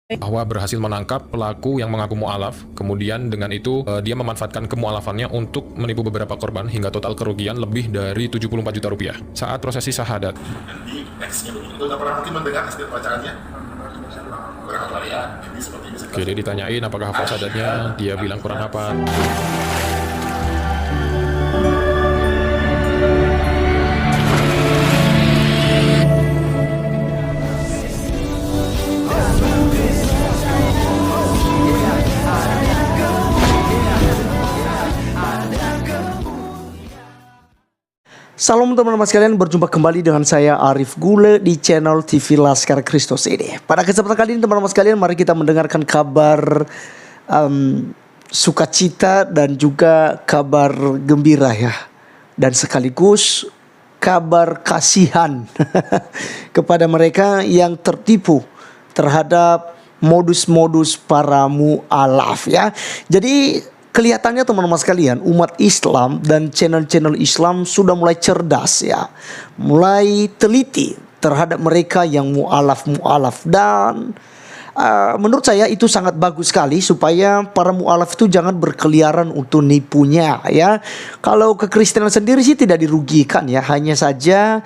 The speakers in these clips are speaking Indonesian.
bahwa berhasil menangkap pelaku yang mengaku mu'alaf. Kemudian dengan itu dia memanfaatkan kemu'alafannya untuk menipu beberapa korban hingga total kerugian lebih dari 74 juta rupiah saat prosesi syahadat. Di teksnya begitu, nggak pernah mungkin mendengar hasil bacaannya. Berapa ya? Jadi seperti ini. Oke, dia ditanyain apakah hafal syahadatnya, dia bilang kurang hafal. Salam teman-teman sekalian, berjumpa kembali dengan saya Arif Gule di channel TV Laskar Kristus ini. Pada kesempatan kali ini teman-teman sekalian, mari kita mendengarkan kabar sukacita dan juga kabar gembira ya. Dan sekaligus kabar kasihan kepada mereka yang tertipu terhadap modus-modus para mu'alaf ya. Jadi kelihatannya teman-teman sekalian, umat Islam dan channel-channel Islam sudah mulai cerdas ya, mulai teliti terhadap mereka yang mu'alaf dan menurut saya itu sangat bagus sekali supaya para mu'alaf itu jangan berkeliaran untuk nipunya ya. Kalau kekristenan sendiri sih tidak dirugikan ya, hanya saja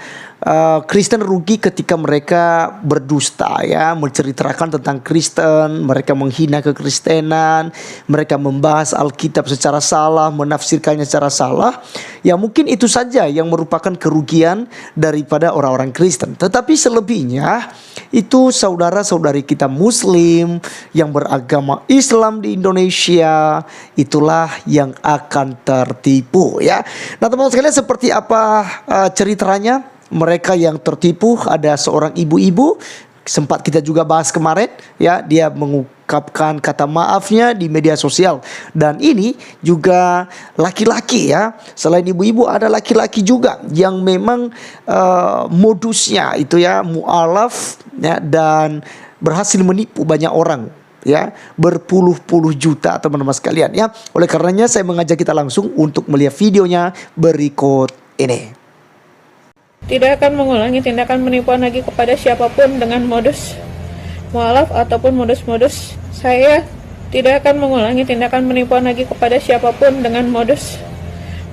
Kristen rugi ketika mereka berdusta ya, menceritakan tentang Kristen, mereka menghina kekristenan, mereka membahas Alkitab secara salah, menafsirkannya secara salah. Ya mungkin itu saja yang merupakan kerugian daripada orang-orang Kristen. Tetapi selebihnya itu saudara-saudari kita Muslim yang beragama Islam di Indonesia, itulah yang akan tertipu ya. Nah teman-teman sekalian, seperti apa ceritanya? Mereka yang tertipu, ada seorang ibu-ibu, sempat kita juga bahas kemarin ya, dia mengungkapkan kata maafnya di media sosial. Dan ini juga laki-laki ya, selain ibu-ibu ada laki-laki juga yang memang modusnya itu ya mu'alaf ya, dan berhasil menipu banyak orang ya, berpuluh-puluh juta teman-teman sekalian ya. Oleh karenanya saya mengajak kita langsung untuk melihat videonya berikut ini. Tidak akan mengulangi tindakan penipuan lagi kepada siapapun dengan modus mu'alaf ataupun modus-modus. Saya tidak akan mengulangi tindakan penipuan lagi kepada siapapun dengan modus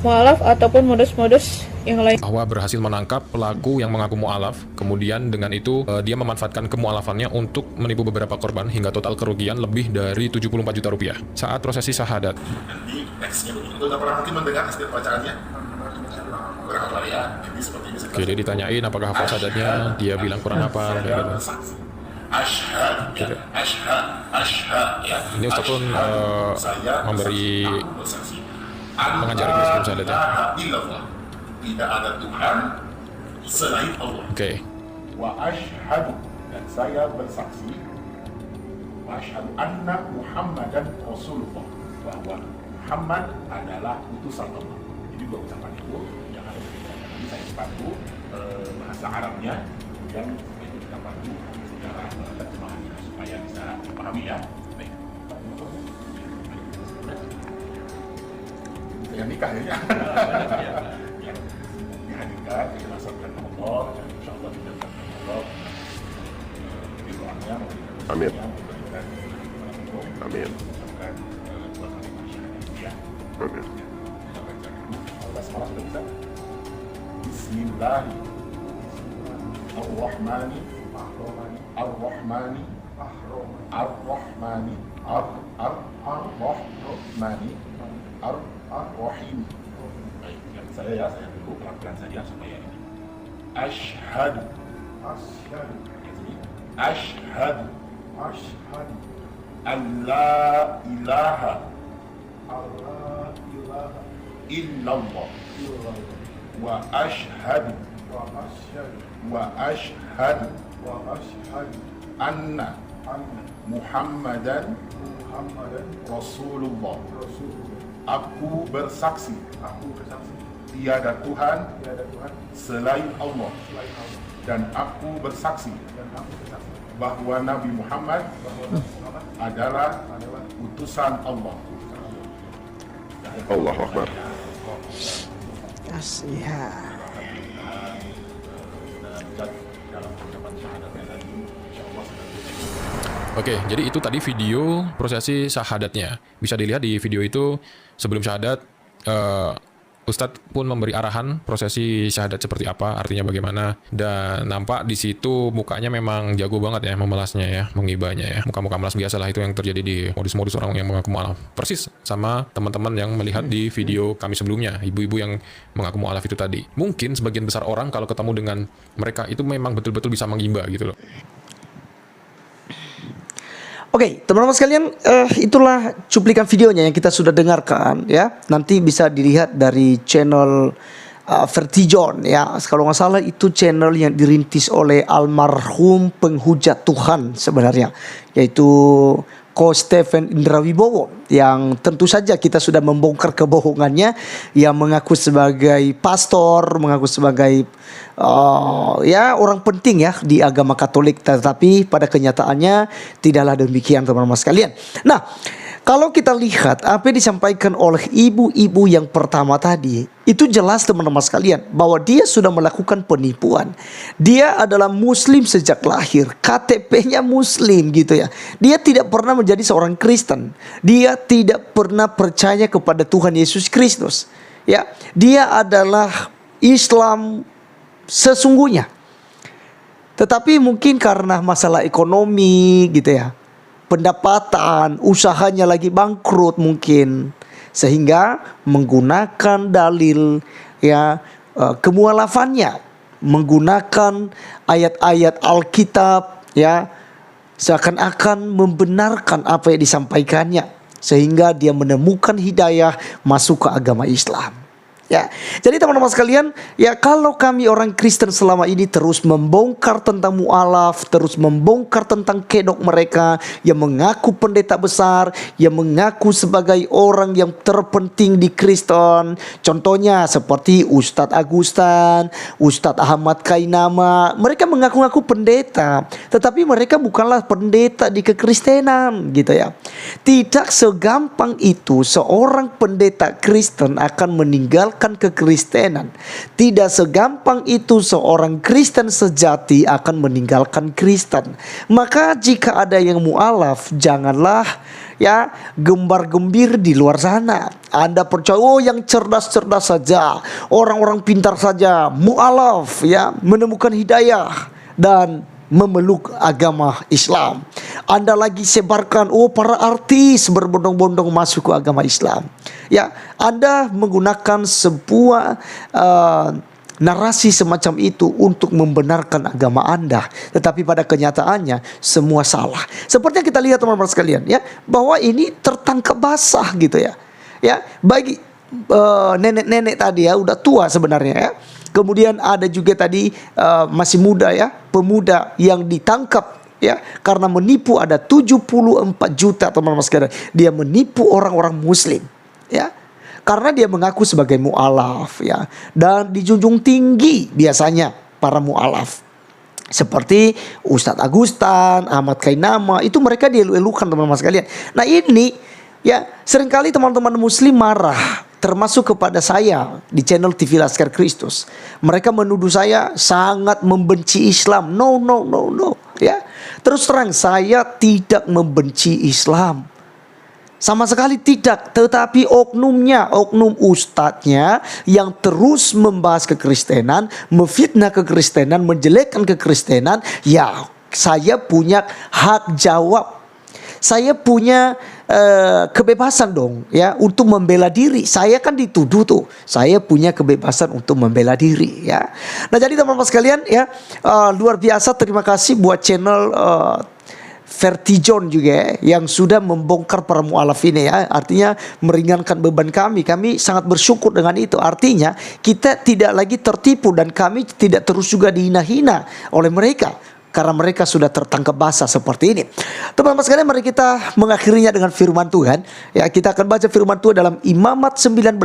mu'alaf ataupun modus-modus yang lain. Bahwa berhasil menangkap pelaku yang mengaku mu'alaf. Kemudian dengan itu dia memanfaatkan kemu'alafannya untuk menipu beberapa korban hingga total kerugian lebih dari 74 juta rupiah saat prosesi syahadat. Di teksnya begitu, nggak pernah mungkin mendengar hasil bacaannya. Berapa ya? Jadi seperti ini. Oke, dia ditanyain apakah hafal syahadatnya, dia bilang kurang hafal kayak gitu. Asyhad ya, asyhad ya. Ini Ustaz pun memberi pengajaran sebelum syahadatnya. Tidak ada Tuhan selain Allah. Oke. Wa asyhadu, dan saya bersaksi, wa asyhadu anna Muhammadan Rasulullah, bahwa Muhammad adalah utusan Allah. Jadi dua ucapan itu yang harus kita jadi saya bantu bahasa Arabnya, kemudian itu kita bantu secara terjemahannya supaya bisa dipahami ya. Baik. Yang nikah ya. Dihadirkan, dilaksanakan Allah, dan insya Allah kita akan Allah di doanya. Amin. Amin. Amin. Bismillahirrahmanirrahim. Ar-Rahmani Ar-Rahmani Ar-Rahmani Ar-Rahim. Baik, saya dulu pelan-pelan saja supaya ini. Asyhadu Asyhadu an la ilaha illallah wa asyhadu anna Muhammadan Rasulullah. Aku bersaksi tiada Tuhan selain Allah, dan aku bersaksi bahwa Nabi Muhammad adalah utusan Allah. Allahu Akbar. Kasihan. Oke, jadi itu tadi video prosesi syahadatnya. Bisa dilihat di video itu sebelum syahadat, Ustadz pun memberi arahan prosesi syahadat seperti apa, artinya bagaimana, dan nampak di situ mukanya memang jago banget ya memelasnya ya, mengibanya ya. Muka-muka melas biasa lah itu yang terjadi di modus-modus orang yang mengaku mu'alaf. Persis sama teman-teman yang melihat di video kami sebelumnya, ibu-ibu yang mengaku mu'alaf itu tadi. Mungkin sebagian besar orang kalau ketemu dengan mereka itu memang betul-betul bisa mengimba gitu loh. Oke, teman-teman sekalian, itulah cuplikan videonya yang kita sudah dengarkan ya. Nanti bisa dilihat dari channel Vertijon ya. Kalau nggak salah itu channel yang dirintis oleh almarhum penghujat Tuhan sebenarnya, yaitu Ko Stephen Indrawibowo, yang tentu saja kita sudah membongkar kebohongannya, yang mengaku sebagai pastor, mengaku sebagai ya orang penting ya di agama Katolik, tetapi pada kenyataannya tidaklah demikian teman-teman sekalian. Nah, kalau kita lihat apa yang disampaikan oleh ibu-ibu yang pertama tadi, itu jelas teman-teman sekalian bahwa dia sudah melakukan penipuan. Dia adalah muslim sejak lahir, KTP-nya muslim gitu ya. Dia tidak pernah menjadi seorang Kristen. Dia tidak pernah percaya kepada Tuhan Yesus Kristus. Ya, dia adalah Islam sesungguhnya. Tetapi mungkin karena masalah ekonomi gitu ya, pendapatan, usahanya lagi bangkrut mungkin, sehingga menggunakan dalil ya kemualafannya, menggunakan ayat-ayat Alkitab ya, seakan-akan membenarkan apa yang disampaikannya, sehingga dia menemukan hidayah masuk ke agama Islam. Ya, jadi teman-teman sekalian, ya kalau kami orang Kristen selama ini terus membongkar tentang mu'alaf, terus membongkar tentang kedok mereka yang mengaku pendeta besar, yang mengaku sebagai orang yang terpenting di Kristen. Contohnya seperti Ustadz Agustan, Ustadz Ahmad Kainama, mereka mengaku-ngaku pendeta, tetapi mereka bukanlah pendeta di kekristenan gitu ya. Tidak segampang itu seorang pendeta Kristen akan meninggalkan kekristenan. Tidak segampang itu seorang Kristen sejati akan meninggalkan Kristen. Maka jika ada yang mu'alaf, janganlah ya gembar-gembir di luar sana. Anda percaya yang cerdas-cerdas saja, orang-orang pintar saja mu'alaf ya, menemukan hidayah dan memeluk agama Islam. Anda lagi sebarkan para artis berbondong-bondong masuk ke agama Islam. Ya, Anda menggunakan sebuah narasi semacam itu untuk membenarkan agama Anda, tetapi pada kenyataannya semua salah. Seperti yang kita lihat teman-teman sekalian ya, bahwa ini tertangkap basah gitu ya. Ya, bagi nenek-nenek tadi ya, udah tua sebenarnya ya. Kemudian ada juga tadi masih muda ya, pemuda yang ditangkap ya karena menipu, ada 74 juta teman-teman sekalian. Dia menipu orang-orang muslim ya, karena dia mengaku sebagai mu'alaf ya, dan dijunjung tinggi biasanya para mu'alaf. Seperti Ustadz Agustan, Ahmad Kainama, itu mereka dielu-elukan teman-teman sekalian. Nah ini ya, seringkali teman-teman muslim marah, termasuk kepada saya di channel TV Laskar Kristus. Mereka menuduh saya sangat membenci Islam. No ya. Terus terang, saya tidak membenci Islam, sama sekali tidak. Tetapi oknumnya, oknum ustadznya yang terus membahas kekristenan, memfitnah kekristenan, menjelekkan kekristenan, ya saya punya hak jawab. Saya punya kebebasan dong ya untuk membela diri. Saya kan dituduh tuh, saya punya kebebasan untuk membela diri ya. Nah jadi teman-teman sekalian ya, luar biasa terima kasih buat channel Vertijon juga ya, yang sudah membongkar para mu'alaf ini ya. Artinya meringankan beban kami. Kami sangat bersyukur dengan itu. Artinya kita tidak lagi tertipu dan kami tidak terus juga dihina-hina oleh mereka, karena mereka sudah tertangkap basah seperti ini. Teman-teman sekalian, mari kita mengakhirinya dengan firman Tuhan. Ya, kita akan baca firman Tuhan dalam Imamat 19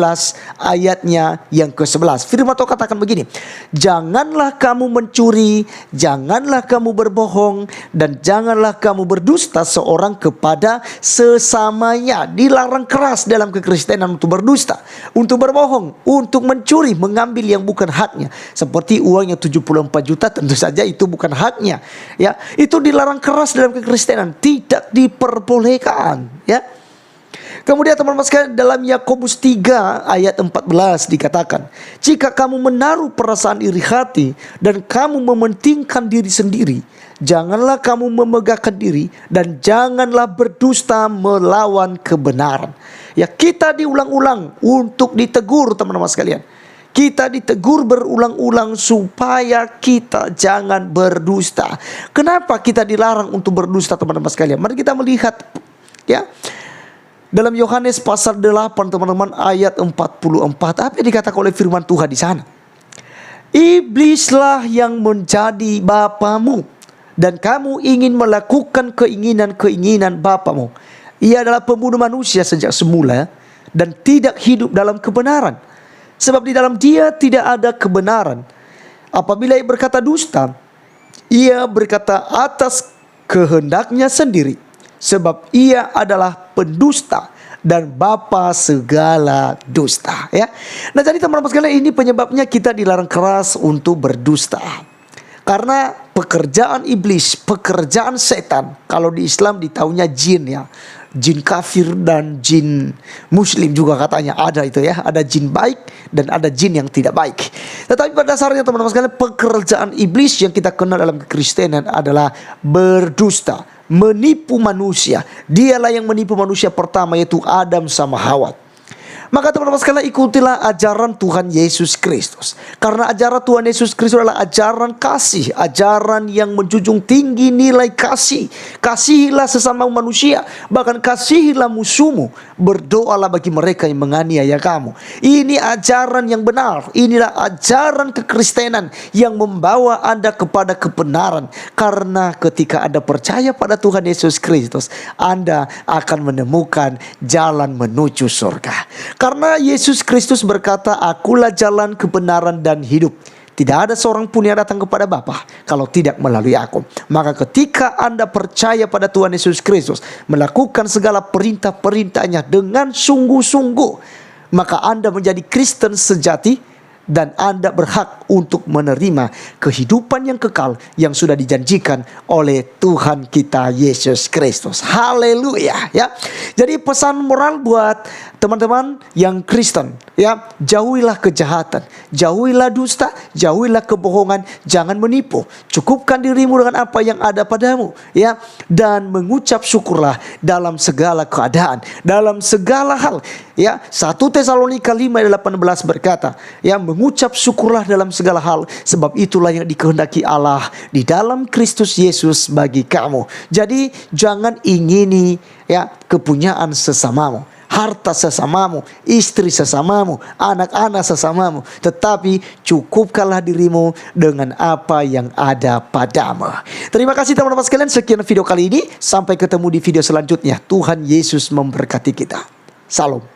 ayatnya yang ke-11. Firman Tuhan katakan begini: janganlah kamu mencuri, janganlah kamu berbohong, dan janganlah kamu berdusta seorang kepada sesamanya. Dilarang keras dalam kekristenan untuk berdusta, untuk berbohong, untuk mencuri, mengambil yang bukan haknya. Seperti uang yang 74 juta, tentu saja itu bukan haknya. sebagainya. Ya, itu dilarang keras dalam kekristenan, tidak diperbolehkan, ya. Kemudian teman-teman sekalian, dalam Yakobus 3 ayat 14 dikatakan, jika kamu menaruh perasaan iri hati dan kamu mementingkan diri sendiri, janganlah kamu memegahkan diri dan janganlah berdusta melawan kebenaran. Ya, kita diulang-ulang untuk ditegur teman-teman sekalian. Kita ditegur berulang-ulang supaya kita jangan berdusta. Kenapa kita dilarang untuk berdusta teman-teman sekalian? Mari kita melihat, ya. Dalam Yohanes pasal 8 teman-teman ayat 44, apa yang dikatakan oleh firman Tuhan di sana? Iblislah yang menjadi bapamu dan kamu ingin melakukan keinginan-keinginan bapamu. Ia adalah pembunuh manusia sejak semula dan tidak hidup dalam kebenaran. Sebab di dalam dia tidak ada kebenaran. Apabila ia berkata dusta, ia berkata atas kehendaknya sendiri. Sebab ia adalah pendusta dan bapa segala dusta, ya. Nah, jadi teman-teman sekalian, ini penyebabnya kita dilarang keras untuk berdusta. Karena pekerjaan iblis, pekerjaan setan, kalau di Islam ditaunya jin, ya. Jin kafir dan jin muslim juga katanya ada itu, ya. Ada jin baik dan ada jin yang tidak baik. Tetapi pada dasarnya teman-teman sekalian, pekerjaan iblis yang kita kenal dalam kekristenan adalah berdusta, menipu manusia. Dialah yang menipu manusia pertama, yaitu Adam sama Hawa. Maka teman-teman sekalian, ikutilah ajaran Tuhan Yesus Kristus. Karena ajaran Tuhan Yesus Kristus adalah ajaran kasih, ajaran yang menjunjung tinggi nilai kasih. Kasihilah sesama manusia, bahkan kasihilah musuhmu. Berdoalah bagi mereka yang menganiaya kamu. Ini ajaran yang benar. Inilah ajaran kekristenan yang membawa Anda kepada kebenaran. Karena ketika Anda percaya pada Tuhan Yesus Kristus, Anda akan menemukan jalan menuju surga. Karena Yesus Kristus berkata, akulah jalan, kebenaran, dan hidup. Tidak ada seorang pun yang datang kepada Bapa kalau tidak melalui aku. Maka ketika Anda percaya pada Tuhan Yesus Kristus, melakukan segala perintah-perintahnya dengan sungguh-sungguh, maka Anda menjadi Kristen sejati. Dan Anda berhak untuk menerima kehidupan yang kekal yang sudah dijanjikan oleh Tuhan kita Yesus Kristus. Haleluya, ya. Jadi pesan moral buat teman-teman yang Kristen, ya, jauhilah kejahatan, jauhilah dusta, jauhilah kebohongan, jangan menipu. Cukupkan dirimu dengan apa yang ada padamu, ya, dan mengucap syukurlah dalam segala keadaan, dalam segala hal, ya. 1 Tesalonika 5:18 berkata, ya, mengucap syukurlah dalam segala hal, sebab itulah yang dikehendaki Allah di dalam Kristus Yesus bagi kamu. Jadi jangan ingini, ya, kepunyaan sesamamu, harta sesamamu, istri sesamamu, anak-anak sesamamu, tetapi cukupkanlah dirimu dengan apa yang ada padamu. Terima kasih teman-teman sekalian, sekian video kali ini. Sampai ketemu di video selanjutnya. Tuhan Yesus memberkati kita. Salam.